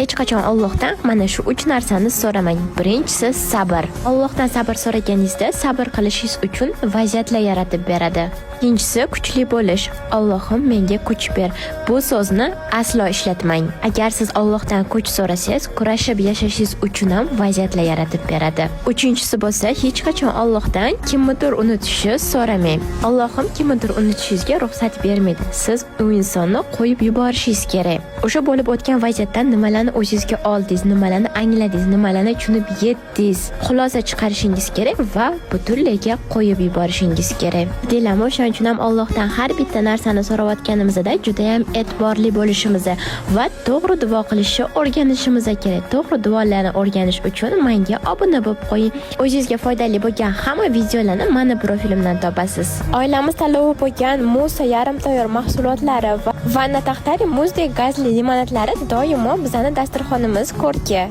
Hech qachon Allohdan mana shu 3 narsani so'ramang. Birinchisi sabr. Allohdan sabr so'raganingizda sabr qilishingiz uchun vaziyatlar yaratib beradi. Ikkinchisi kuchli bo'lish. Allohim menga kuch ber. Bu so'zni aslo ishlatmang. Agar siz Allohdan kuch so'rasangiz, kurashib yashashingiz uchun ham vaziyatlar yaratib beradi. Uchinchisi bo'lsa, hech qachon Allohdan kimnidir unutishni so'ramang. Allohim kimnidir unutishingizga ruxsat bermaydi. Siz u insonni qo'yib yuborishingiz kerak. O'sha bo'lib o'tgan vaziyatdan nimalarni o'zingizga oldingiz, nimalarni angladingiz, nimalarni tushunib yetdingiz, xulosa chiqarishingiz kerak va butunlayga qo'yib yuborishingiz kerak. Dilamo o'shaning uchun ham Allohdan har bitta narsani so'rayotganimizda juda ham e'tiborli bo'lishimizni va to'g'ri duo qilishni o'rganishimiz kerak. To'g'ri duolarni o'rganish uchun menga obuna bo'lib qo'ying. O'zingizga foydali bo'lgan hamma videolarni mana profilimdan topasiz. Oilamiz tanlovi bo'lgan muz yarim tayyor mahsulotlari va nataxtari muzdek gazli limonadlari doimo bizning dasturxonimiz ko'rki.